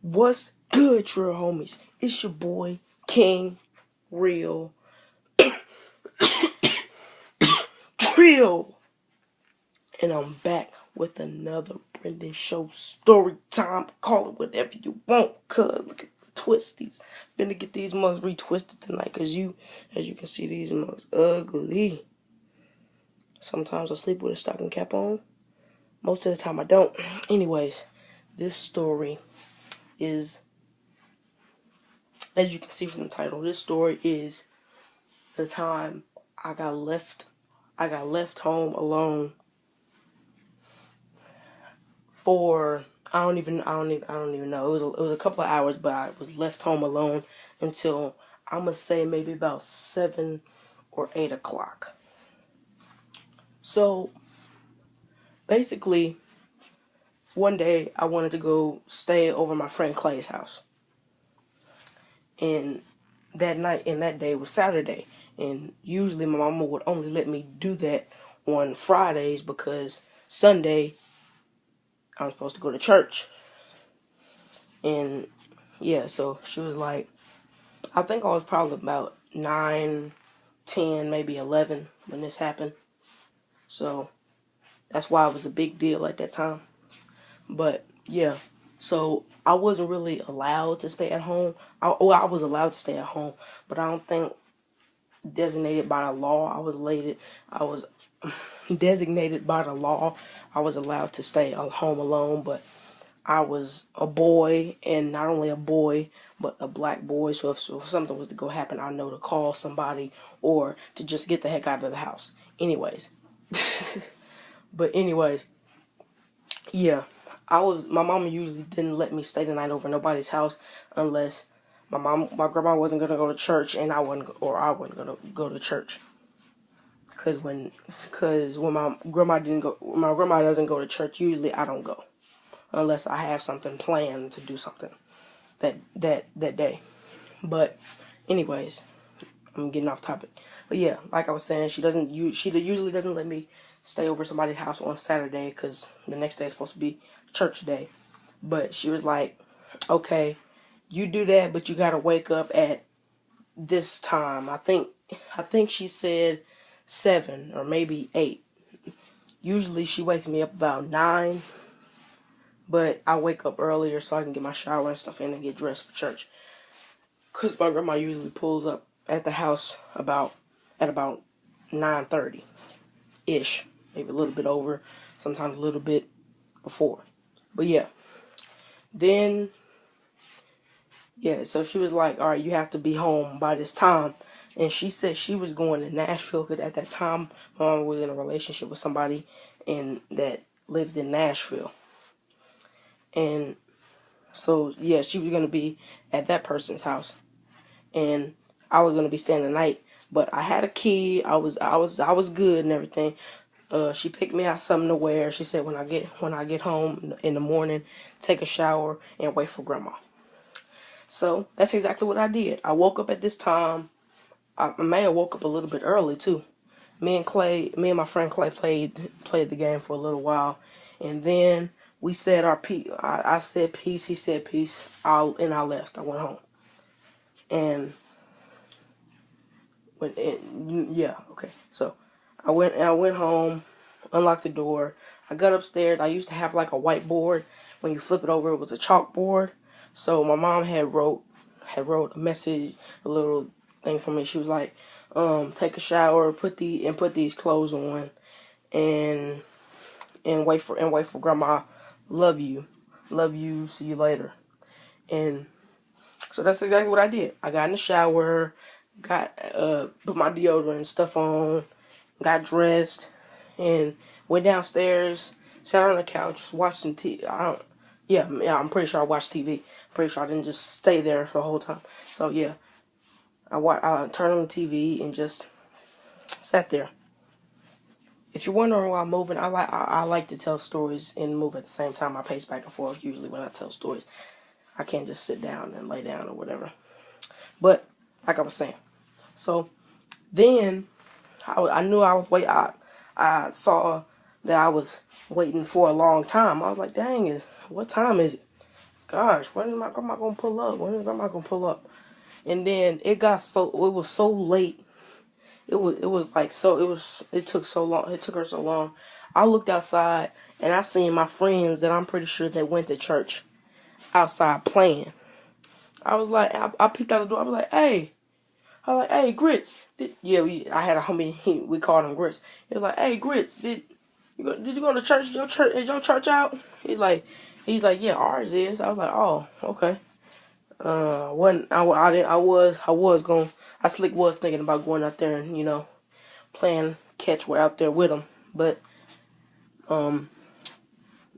What's good, Trill homies? It's your boy, King Real Trill. And I'm back with another Brendan Show story time. Call it whatever you want, cuz. Look at the twisties. Finna get these mugs retwisted tonight, cuz as you can see, these mugs ugly. Sometimes I sleep with a stocking cap on. Most of the time I don't. Anyways, this story is, as you can see from the title, this story is the time I got left home alone for I don't even know. It was a couple of hours, but I was left home alone until I'm gonna say maybe about 7 or 8 o'clock. So basically, one day I wanted to go stay over my friend Clay's house, and that day was Saturday, and usually my mama would only let me do that on Fridays because Sunday I'm supposed to go to church. And yeah, so she was like, I think I was probably about 9, 10, maybe 11 when this happened. So that's why it was a big deal at that time. But yeah, so I wasn't really allowed to stay at home. I was allowed to stay at home, but I don't think designated by the law. I was designated by the law. I was allowed to stay home alone, but I was a boy, and not only a boy, but a black boy. So if something was to go happen, I know to call somebody or to just get the heck out of the house. Anyways, but anyways, yeah, my mom usually didn't let me stay the night over nobody's house unless my grandma wasn't gonna go to church, and I wasn't gonna go to church. Cause when my grandma doesn't go to church, usually I don't go unless I have something planned to do something that day. But anyways, I'm getting off topic. But yeah, like I was saying, she usually doesn't let me stay over somebody's house on Saturday because the next day is supposed to be church day. But she was like, okay, you do that, but you gotta wake up at this time. I think she said 7 or maybe 8. Usually she wakes me up about 9, but I wake up earlier so I can get my shower and stuff in and get dressed for church. Cause my grandma usually pulls up at the house at about 9:30 ish, maybe a little bit over, sometimes a little bit before. But yeah, then yeah, so she was like, all right, you have to be home by this time. And she said she was going to Nashville because at that time, my mom was in a relationship with somebody that lived in Nashville. And so, yeah, she was going to be at that person's house. And I was going to be staying the night. But I had a key. I was good and everything. She picked me out something to wear. She said when I get home in the morning, take a shower and wait for grandma. So that's exactly what I did. I woke up at this time. I may have woke up a little bit early too. Me and my friend Clay played the game for a little while, and then we said our piece. I said peace. He said peace. I left. I went home, and yeah, okay. So I went home, unlocked the door. I got upstairs. I used to have like a whiteboard. When you flip it over, it was a chalkboard. So my mom had wrote a message, a little thing for me. She was like, take a shower, put these clothes on, and wait for grandma. Love you, see you later. And so that's exactly what I did. I got in the shower, put my deodorant and stuff on, got dressed, and went downstairs, sat on the couch, watched some TV. Yeah, I'm pretty sure I watched TV. Pretty sure I didn't just stay there for the whole time. So yeah, I turned on the TV and just sat there. If you're wondering why I'm moving, I like to tell stories and move at the same time. I pace back and forth usually when I tell stories. I can't just sit down and lay down or whatever. But like I was saying, so then I knew I was waiting. I saw that I was waiting for a long time. I was like, dang it, what time is it? gosh, when is my grandma gonna pull up? When is grandma gonna pull up? And then it was so late. It took so long. It took her so long. I looked outside and I seen my friends that I'm pretty sure they went to church outside playing. I was like, I peeked out the door. I was like, hey, Grits. I had a homie. We called him Grits. He was like, hey, Grits, did you go to church? Is your church out? He's like, yeah, ours is. I was like, oh, okay. Wasn't I didn't I was going. I slick was thinking about going out there and playing catch out there with him, but um,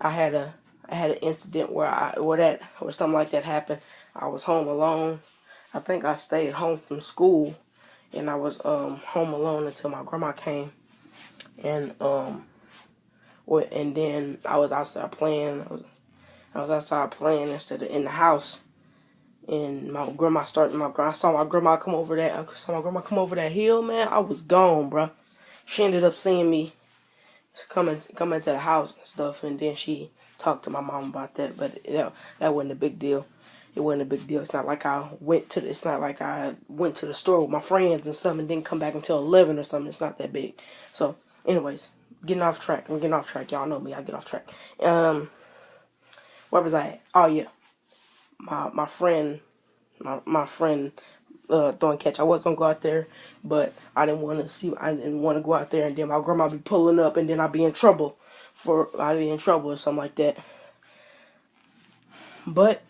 I had an incident where something like that happened. I was home alone. I think I stayed home from school, and I was home alone until my grandma came, and and then I was outside playing. I was outside playing instead of in the house, and I saw my grandma come over that hill, man. I was gone, bro. She ended up seeing me coming to the house and stuff, and then she talked to my mom about that. But that wasn't a big deal. It wasn't a big deal. It's not like I went to the store with my friends and stuff and didn't come back until 11 or something. It's not that big. So, anyways, getting off track. I'm getting off track. Y'all know me. I get off track. Where was I at? Oh yeah, my friend throwing catch. I was gonna go out there, but I didn't want to go out there and then my grandma be pulling up and then I'd be in trouble or something like that. But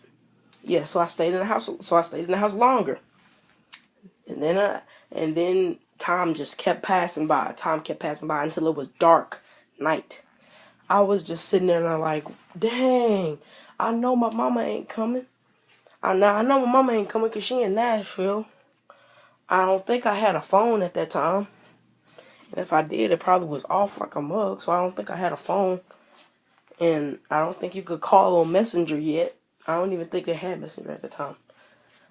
yeah, so I stayed in the house. So I stayed in the house longer, and then time just kept passing by. Time kept passing by until it was dark night. I was just sitting there and I'm like, dang, I know my mama ain't coming. I know my mama ain't coming because she in Nashville. I don't think I had a phone at that time. And if I did, it probably was off like a mug. So I don't think I had a phone. And I don't think you could call on Messenger yet. I don't even think they had Messenger at the time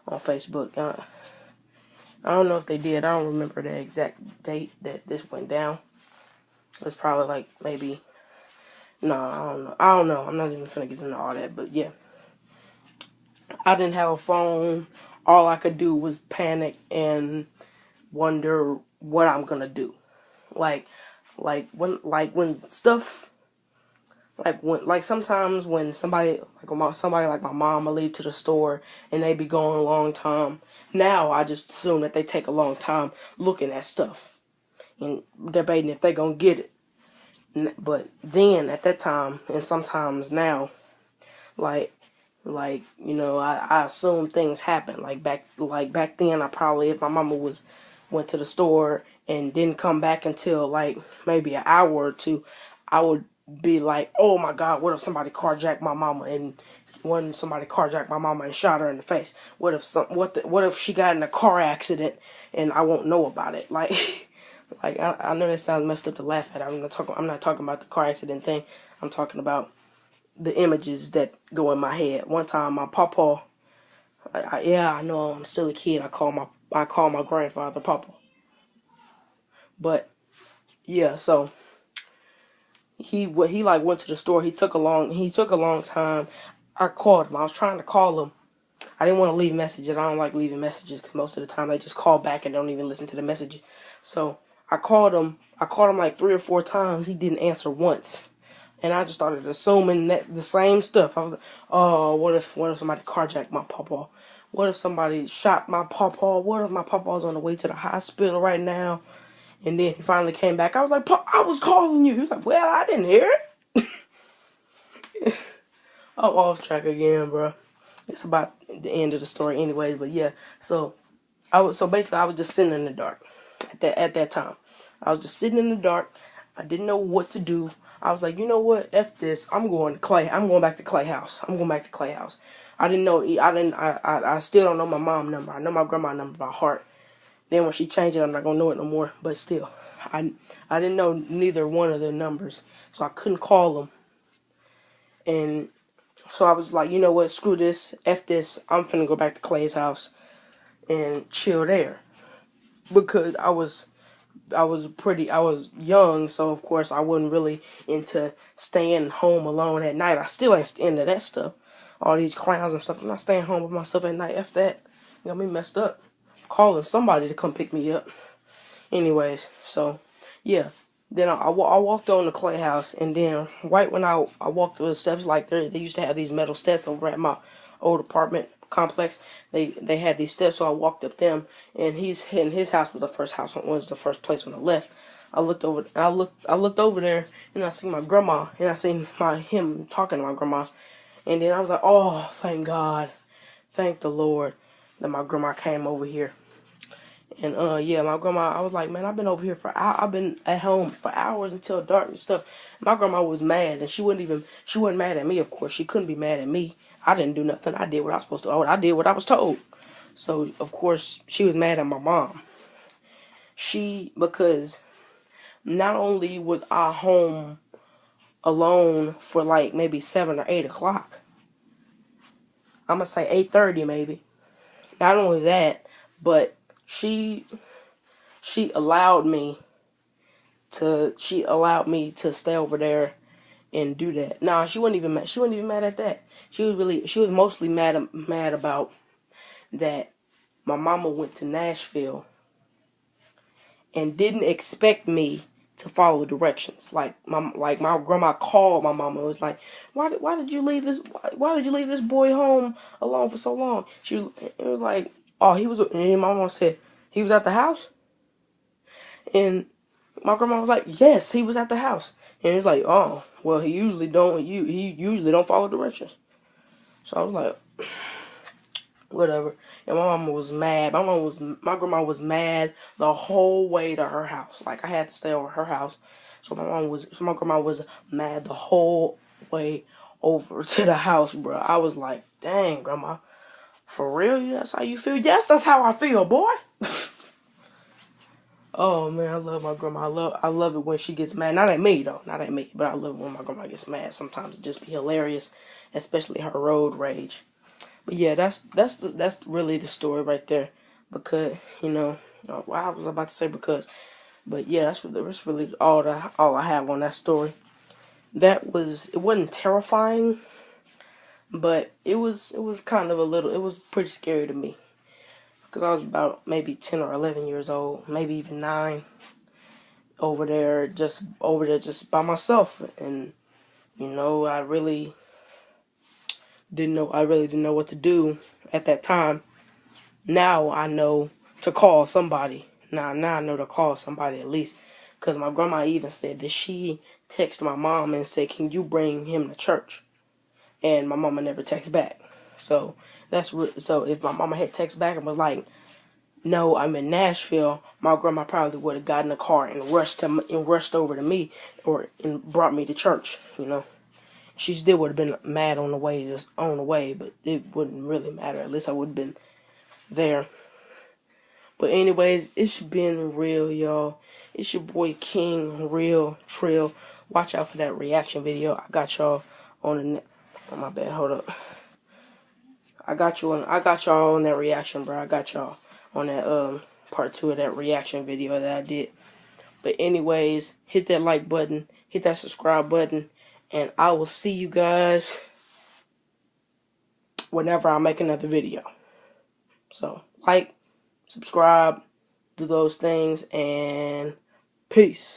on Facebook. I don't know if they did. I don't remember the exact date that this went down. It was probably like maybe... No, I don't know. I'm not even finna get into all that. But yeah. I didn't have a phone. All I could do was panic and wonder what I'm gonna do. Sometimes when somebody like my mom will leave to the store and they be going a long time. Now I just assume that they take a long time looking at stuff and debating if they gonna get it. But then at that time and sometimes now, I assume things happen. Back then, I probably, if my mama went to the store and didn't come back until maybe an hour or two, I would be like, oh my God, what if somebody carjacked my mama and shot her in the face? What if she got in a car accident and I won't know about it? I know that sounds messed up to laugh at. I'm not talking about the car accident thing. I'm talking about the images that go in my head. One time, my papa, I know I'm still a kid. I call my grandfather Papa. But yeah, so he went to the store. He took a long time. I called him. I was trying to call him. I didn't want to leave messages. I don't like leaving messages because most of the time they just call back and don't even listen to the message. So I called him. Like 3 or 4 times. He didn't answer once. And I just started assuming that the same stuff. I was like, oh, what if somebody carjacked my papa? What if somebody shot my papa? What if my papa's on the way to the hospital right now? And then he finally came back. I was like, I was calling you. He was like, well, I didn't hear it. I'm off track again, bro. It's about the end of the story anyways, but yeah. So basically I was just sitting in the dark at that time. I was just sitting in the dark. I didn't know what to do. I was like, you know what? F this. I'm going back to Clay House. I didn't know. I still don't know my mom number. I know my grandma number by heart. Then when she changed it, I'm not gonna know it no more. But still, I didn't know neither one of their numbers, so I couldn't call them. And so I was like, you know what? Screw this. F this. I'm finna go back to Clay's house and chill there because I was young, so of course I wasn't really into staying home alone at night. I still ain't into that stuff. all these clowns and stuff. I'm not staying home with myself at night. After that, got me messed up. Calling somebody to come pick me up. Anyways, so yeah. Then I walked on the Clay House, and then right when I walked through the steps, like they used to have these metal steps over at my old apartment complex. They had these steps, so I walked up them, and his house was the first place on the left. I looked over there, and I seen my grandma, and I seen him talking to my grandma, and then I was like, oh, thank God, thank the Lord that my grandma came over here. And yeah, my grandma, I was like, man, I've been over here I've been at home for hours until dark and stuff. My grandma was mad, and she wasn't mad at me, of course. She couldn't be mad at me. I didn't do nothing. I did what I was supposed to. I did what I was told. So of course she was mad at my mom. Because not only was I home alone for like maybe 7 or 8 o'clock, I'm gonna say 8:30 maybe. Not only that, but she allowed me to stay over there and do that. Nah, she wasn't even mad. She wasn't even mad at that. She was mostly mad about that my mama went to Nashville and didn't expect me to follow directions. Like my grandma called my mama. It was like, why did you leave this boy home alone for so long? It was like, oh, and my mama said he was at the house, and my grandma was like, yes, he was at the house. And it was like, oh, well, he usually don't follow directions. So I was like, whatever. And my mama was mad. My grandma was mad the whole way to her house. Like, I had to stay over her house. So my grandma was mad the whole way over to the house, bro. I was like, dang, grandma, for real? That's how you feel? Yes, that's how I feel, boy. Oh man, I love my grandma. I love it when she gets mad. Not at me though, not at me, but I love it when my grandma gets mad. Sometimes it just be hilarious, especially her road rage. But yeah, that's really the story right there. Because well, I was about to say because, but yeah, that's really all I have on that story. It wasn't terrifying, but it was kind of it was pretty scary to me. Because I was about maybe 10 or 11 years old, maybe even 9, over there just by myself. And I really didn't know what to do at that time. Now I know to call somebody. Now I know to call somebody at least. Because my grandma even said that she texted my mom and said, can you bring him to church? And my mama never texted back. So so if my mama had texted back and was like, no, I'm in Nashville, my grandma probably would have gotten a car and rushed over to me and brought me to church. She still would have been mad on the way, but it wouldn't really matter. At least I would have been there. But anyways, it's been real, y'all. It's your boy King Real Trill. Watch out for that reaction video. I got y'all on the oh my bad, hold up. I got y'all on that reaction, bro. I got y'all on that part 2 of that reaction video that I did. But anyways, hit that like button, hit that subscribe button, and I will see you guys whenever I make another video. So, like, subscribe, do those things, and peace.